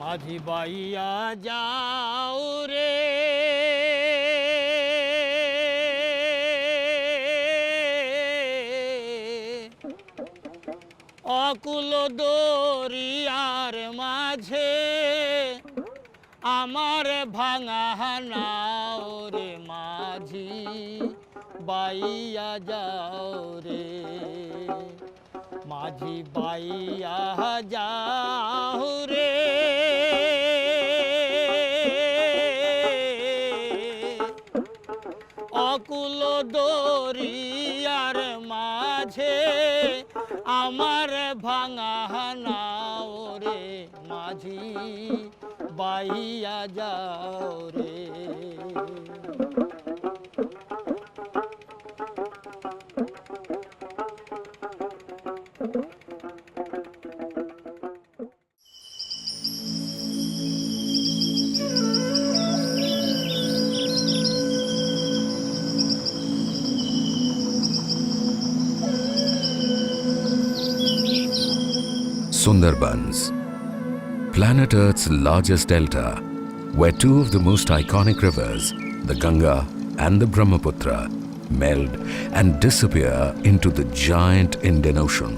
माझी बाईया जाओ रे অকুল দরিয়ার মাঝে আমার ভাঙা নাও রে মাঝি বাইয়া যাও রে মাঝি বাইয়া যাও রে অকুল দরিয়ার মাঝে আমার ভাঙা নাও রে মাঝি বাইয়া যাও রে Sunderbans, planet Earth's largest delta, where two of the most iconic rivers, the Ganga and the Brahmaputra, meld and disappear into the giant Indian Ocean.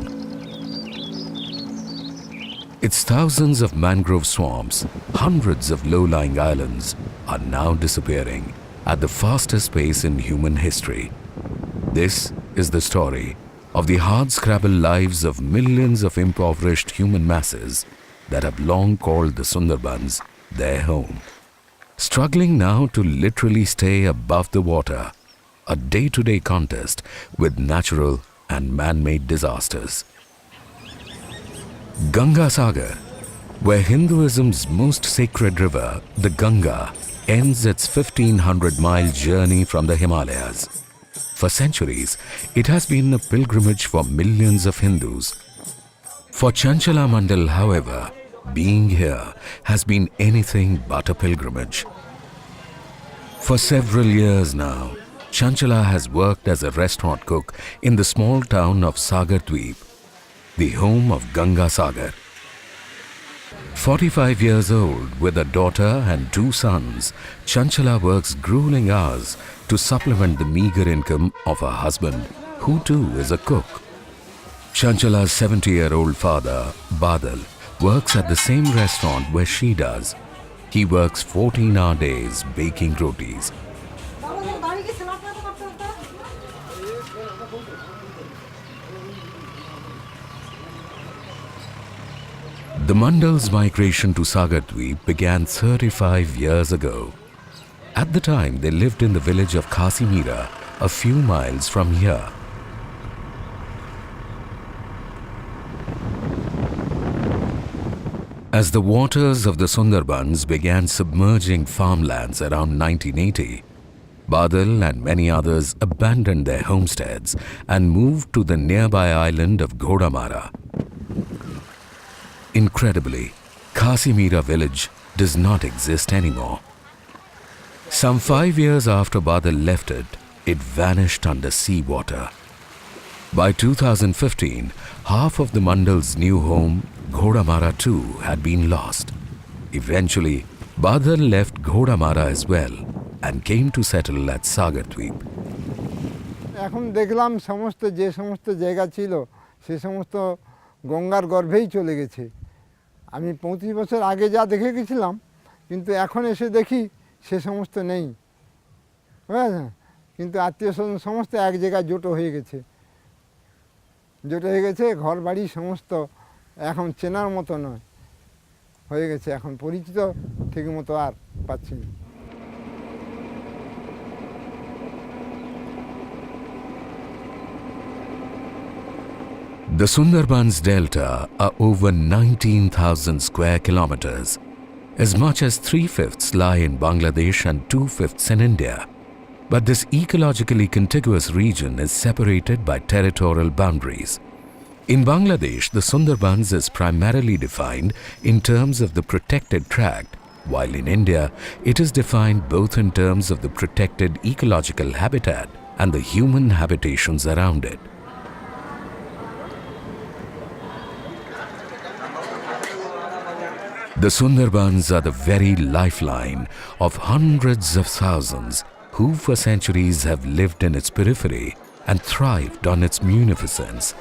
Its thousands of mangrove swamps, hundreds of low-lying islands are now disappearing at the fastest pace in human history. This is the story of the hard-scrabble lives of millions of impoverished human masses that have long called the Sundarbans their home. Struggling now to literally stay above the water, a day-to-day contest with natural and man-made disasters. Ganga Sagar, where Hinduism's most sacred river, the Ganga, ends its 1500-mile journey from the Himalayas. For centuries, it has been a pilgrimage for millions of Hindus. For Chanchala Mandal, however, being here has been anything but a pilgrimage. For several years now, Chanchala has worked as a restaurant cook in the small town of Sagar Dweep, the home of Ganga Sagar. 45 years old, with a daughter and 2 sons, Chanchala works grueling hours to supplement the meager income of her husband, who too is a cook. Chanchala's 70-year-old father, Badal, works at the same restaurant where she does. He works 14-hour days baking rotis. The Mandal's migration to Sagar Dweep began 35 years ago. At the time, they lived in the village of Khasimira, a few miles from here. As the waters of the Sunderbans began submerging farmlands around 1980, Badal and many others abandoned their homesteads and moved to the nearby island of Ghodamara. Incredibly, Khasimira village does not exist anymore. Some 5 years after Badal left it, it vanished under seawater. By 2015, half of the Mandal's new home, Ghodamara too, had been lost. Eventually, Badal left Ghodamara as well and came to settle at Sagar Dweep. এখন দেখলাম যে সমস্ত জায়গা ছিল সে সমস্ত গঙ্গার গর্ভেই চলে গেছে। আমি 35 বছর আগে যা দেখে গেছিলাম, কিন্তু এখন এসে দেখি সে সমস্ত নেই। বুঝলেন? কিন্তু আত্মীয়স্বজন সমস্ত এক জায়গায় জোটো হয়ে গেছে, ঘর বাড়ি সমস্ত এখন চেনার মতো নয় হয়ে গেছে, এখন পরিচিত ঠিক মতো আর পাচ্ছি না। The Sundarbans Delta are over 19,000 square kilometers. As much as 3/5 lie in Bangladesh and 2/5 in India. But this ecologically contiguous region is separated by territorial boundaries. In Bangladesh, the Sundarbans is primarily defined in terms of the protected tract, while in India, it is defined both in terms of the protected ecological habitat and the human habitations around it. The Sundarbans are the very lifeline of hundreds of thousands who for centuries have lived in its periphery and thrived on its munificence.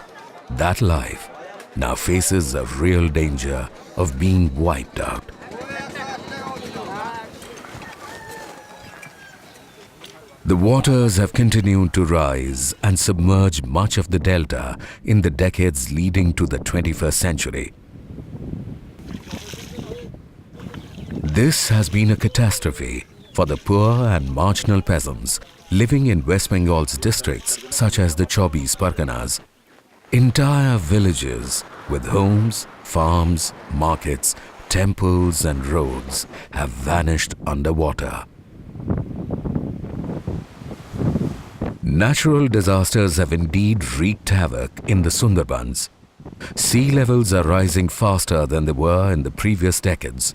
That life now faces a real danger of being wiped out. The waters have continued to rise and submerge much of the delta in the decades leading to the 21st century. This has been a catastrophe for the poor and marginal peasants living in West Bengal's districts such as the 24 Parganas. Entire villages with homes, farms, markets, temples and roads have vanished underwater. Natural disasters have indeed wreaked havoc in the Sundarbans. Sea levels are rising faster than they were in the previous decades.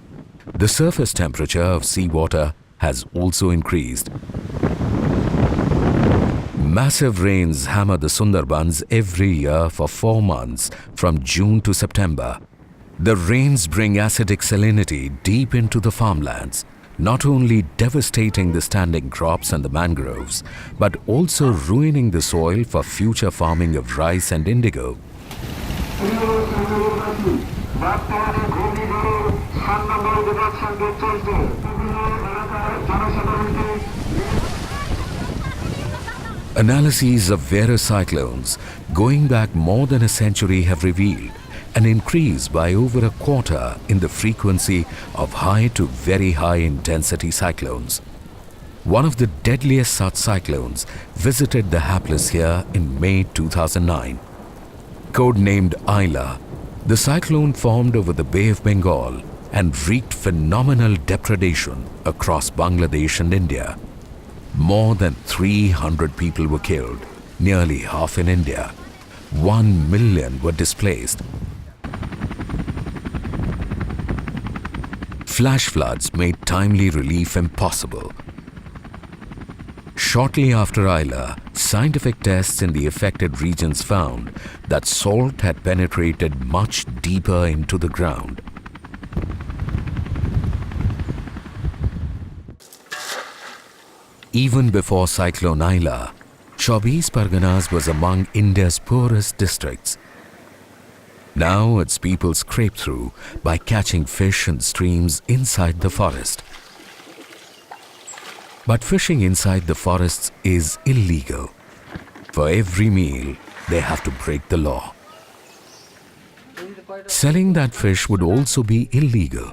The surface temperature of seawater has also increased. Massive rains hammer the Sundarbans every year for 4 months from June to September. The rains bring acidic salinity deep into the farmlands, not only devastating the standing crops and the mangroves, but also ruining the soil for future farming of rice and indigo. Analyses of various cyclones going back more than a century have revealed an increase by over a quarter in the frequency of high to very high intensity cyclones. One of the deadliest such cyclones visited the hapless here in May 2009. Codenamed Ayla, the cyclone formed over the Bay of Bengal and wreaked phenomenal depredation across Bangladesh and India. More than 300 people were killed, nearly half in India. 1 million were displaced. Flash floods made timely relief impossible. Shortly after Ayla, scientific tests in the affected regions found that salt had penetrated much deeper into the ground. Even before Cyclone Ayla, 24 Parganas was among India's poorest districts. Now its people scrape through by catching fish in streams inside the forest. But fishing inside the forests is illegal. For every meal, they have to break the law. Selling that fish would also be illegal.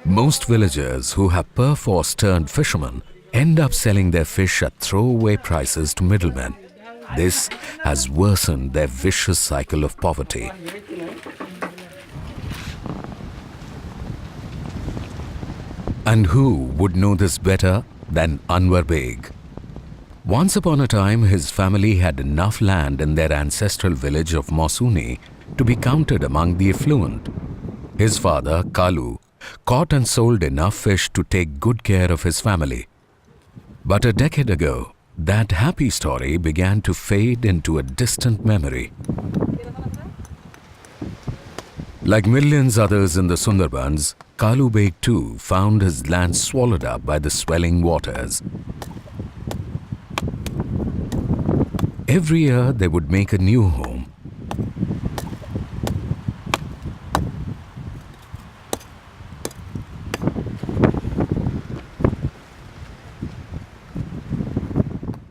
Most villagers who have perforce turned fishermen end up selling their fish at throwaway prices to middlemen. This has worsened their vicious cycle of poverty. And who would know this better than Anwar Beg? Once upon a time, his family had enough land in their ancestral village of Mausuni to be counted among the affluent. His father, Kalu, caught and sold enough fish to take good care of his family. But a decade ago, that happy story began to fade into a distant memory. Like millions others in the Sundarbans, Kalu Beg too found his land swallowed up by the swelling waters. Every year they would make a new home.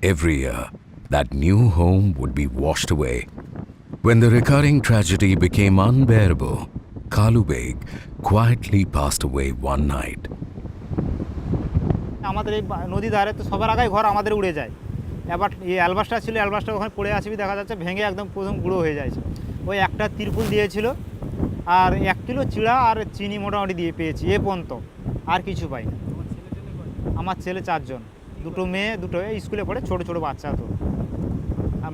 Every year, that new home would be washed away. When the recurring tragedy became unbearable, Kalu Beg quietly passed away one night. আমাদের এই নদী ধারে তো সবার আগেই ঘর আমাদের উড়ে যায়। এবার এই অ্যালবাসটা ছিল, অ্যালবাসটা ওখানে পড়ে আছে, দেখা যাচ্ছে ভেঙে একদম প্রথম গুঁড়ো হয়ে যাচ্ছে। ওই একটা তিরপুল দিয়েছিল আর 1 কিলো চিড়া আর চিনি মোটামুটি দিয়ে পেয়েছি এ পর্যন্ত, আর কিছু পাইনি। আমার ছেলে 4 জন, 2 মেয়ে, 2 স্কুলে পড়ে, ছোট ছোট বাচ্চা। তো আর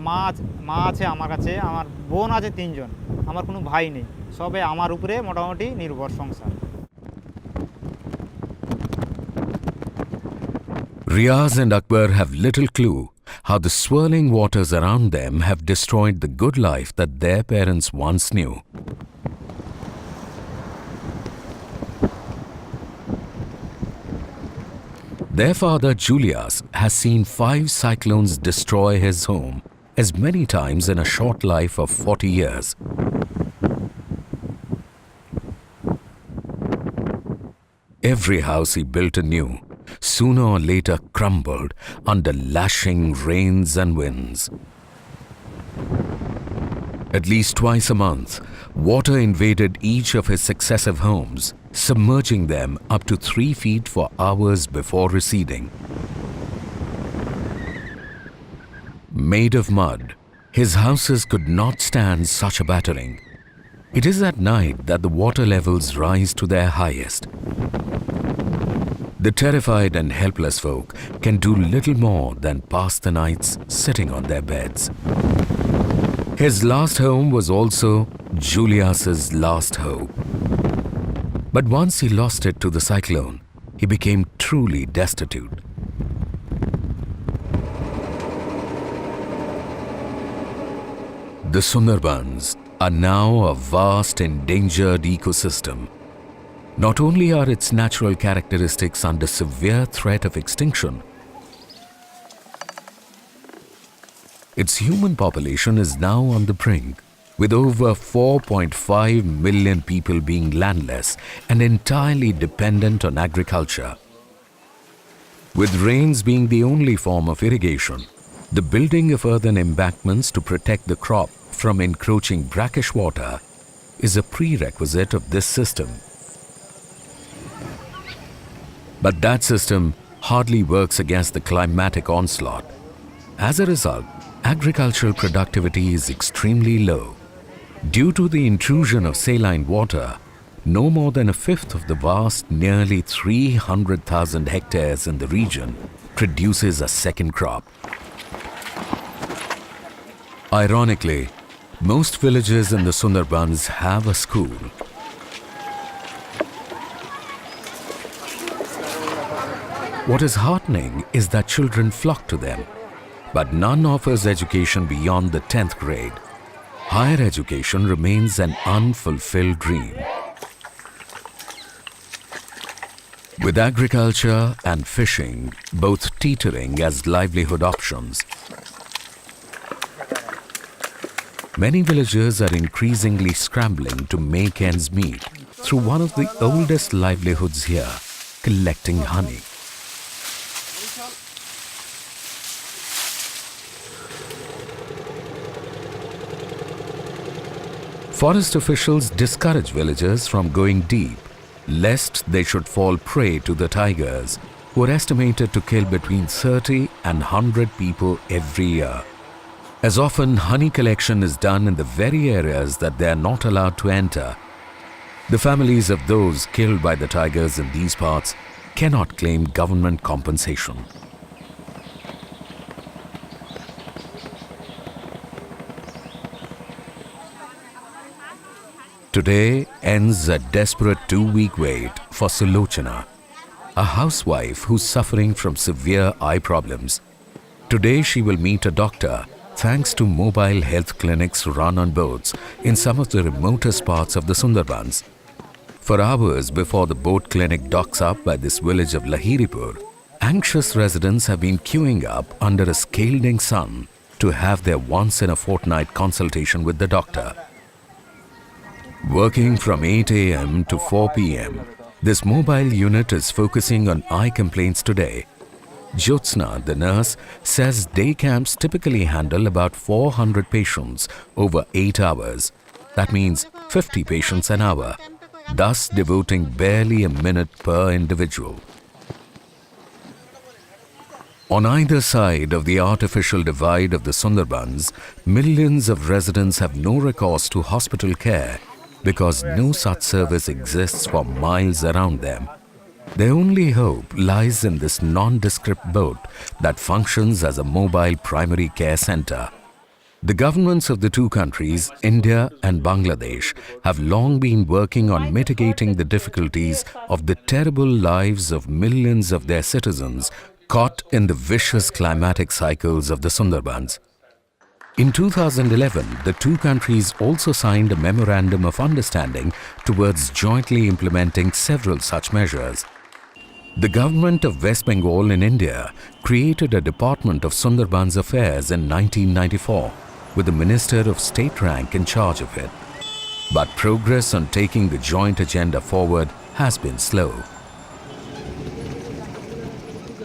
মা আছে আমার কাছে, আমার বোন আছে 3 জন, আমার কোনো ভাই নেই, সবে আমার উপরে মোটামুটি নির্ভর সংসার। Riaz and Akbar have little clue how the swirling waters around them have destroyed the good life that their parents once knew. Their father, Julius, has seen 5 cyclones destroy his home as many times in a short life of 40 years. Every house he built anew sooner or later crumbled under lashing rains and winds. At least twice a month, water invaded each of his successive homes, submerging them up to 3 feet for hours before receding. Made of mud, his houses could not stand such a battering. It is at night that the water levels rise to their highest. The terrified and helpless folk can do little more than pass the nights sitting on their beds. His last home was also Julius's last hope. But once he lost it to the cyclone, he became truly destitute. The Sundarbans are now a vast endangered ecosystem. Not only are its natural characteristics under severe threat of extinction, its human population is now on the brink, with over 4.5 million people being landless and entirely dependent on agriculture. With rains being the only form of irrigation, the building of earthen embankments to protect the crop from encroaching brackish water is a prerequisite of this system. But that system hardly works against the climatic onslaught. As a result, agricultural productivity is extremely low. Due to the intrusion of saline water, no more than a fifth of the vast nearly 300,000 hectares in the region produces a second crop. Ironically, most villages in the Sunderbans have a school. What is heartening is that children flock to them, but none offers education beyond the 10th grade. Higher education remains an unfulfilled dream. With agriculture and fishing both teetering as livelihood options, many villagers are increasingly scrambling to make ends meet through one of the oldest livelihoods here, collecting honey. Forest officials discourage villagers from going deep, lest they should fall prey to the tigers, who are estimated to kill between 30 and 100 people every year. As often, honey collection is done in the very areas that they are not allowed to enter. The families of those killed by the tigers in these parts cannot claim government compensation. Today ends a desperate 2-week wait for Sulochana, a housewife who's suffering from severe eye problems. Today she will meet a doctor thanks to mobile health clinics run on boats in some of the remotest parts of the Sundarbans. For hours before the boat clinic docks up by this village of Lahiripur, anxious residents have been queuing up under a scalding sun to have their once-in-a-fortnight consultation with the doctor. Working from 8 a.m. to 4 p.m., this mobile unit is focusing on eye complaints today. Jyotsna, the nurse, says day camps typically handle about 400 patients over 8 hours. That means 50 patients an hour, thus devoting barely a minute per individual. On either side of the artificial divide of the Sundarbans, millions of residents have no recourse to hospital care because no such service exists for miles around them. Their only hope lies in this nondescript boat that functions as a mobile primary care center. The governments of the two countries, India and Bangladesh, have long been working on mitigating the difficulties of the terrible lives of millions of their citizens caught in the vicious climatic cycles of the Sundarbans. In 2011, the two countries also signed a memorandum of understanding towards jointly implementing several such measures. The government of West Bengal in India created a Department of Sundarbans Affairs in 1994 with the Minister of State rank in charge of it. But progress on taking the joint agenda forward has been slow.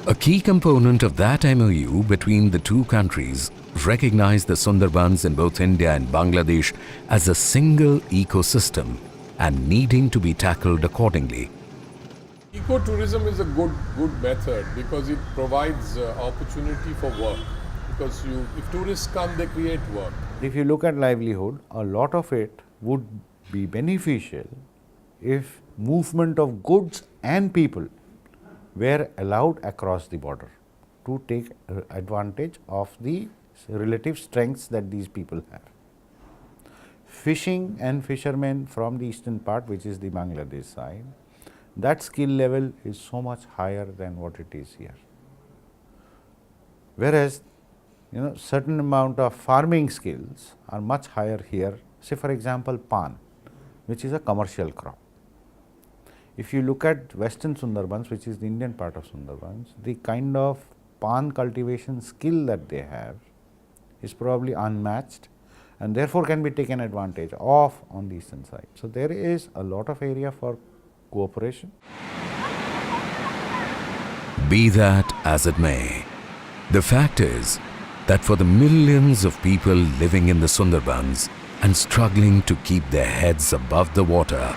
A key component of that MOU between the two countries recognized the Sundarbans in both India and Bangladesh as a single ecosystem and needing to be tackled accordingly. Ecotourism is a good method because it provides opportunity for work. Because if tourists come, they create work. If you look at livelihood, a lot of it would be beneficial if movement of goods and people were allowed across the border to take advantage of the relative strengths that these people have. Fishing and fishermen from the eastern part, which is the Bangladesh side, that skill level is so much higher than what it is here. Whereas, certain amount of farming skills are much higher here. Say for example, pan, which is a commercial crop. If you look at western Sundarbans, which is the Indian part of Sundarbans, the kind of pan cultivation skill that they have is probably unmatched and therefore can be taken advantage of on the eastern side. So there is a lot of area for cooperation. Be that as it may, the fact is that for the millions of people living in the Sundarbans and struggling to keep their heads above the water,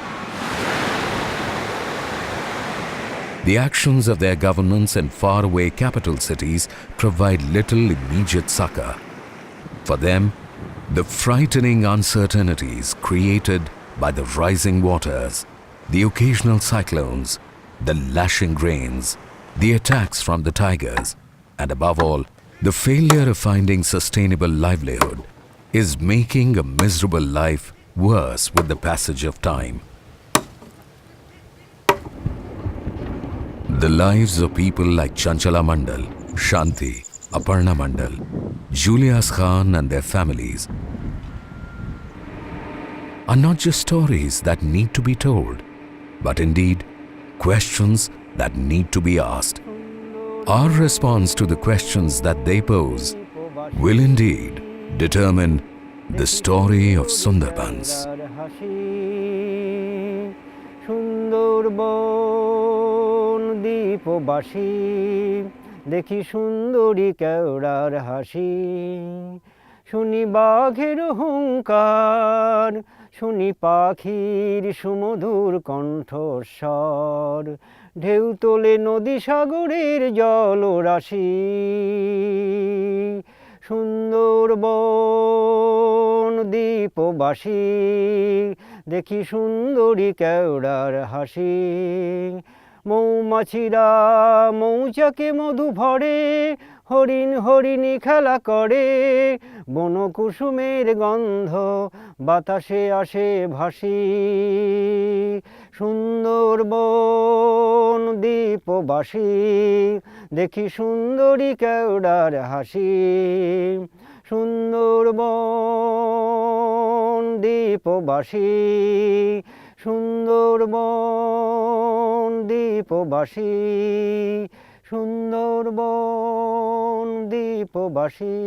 the actions of their governments in faraway capital cities provide little immediate succor. For them, the frightening uncertainties created by the rising waters, the occasional cyclones, the lashing rains, the attacks from the tigers, and above all, the failure of finding sustainable livelihood is making a miserable life worse with the passage of time. The lives of people like Chanchala Mandal, Shanti, Aparna Mandal, Julius Khan and their families are not just stories that need to be told, but indeed questions that need to be asked. Our response to the questions that they pose will indeed determine the story of Sundarbans. Sundarban দ্বীপবাসী দেখি সুন্দরী কেওড়ার হাসি শুনি বাঘের হুঙ্কার শুনি পাখির সুমধুর কণ্ঠস্বর ঢেউ তোলে নদী সাগরের জলরাশি সুন্দরবন দ্বীপবাসী দেখি সুন্দরী কেওড়ার হাসি মৌমাছিরা মৌচাকে মধু ভরে হরিণ হরিণী খেলা করে বনকুসুমের গন্ধ বাতাসে আসে ভাসি সুন্দরবন দ্বীপবাসী দেখি সুন্দরী কেওড়ার হাসি সুন্দরবন দ্বীপবাসী সুন্দরবন দ্বীপবাসী সুন্দরবন দ্বীপবাসী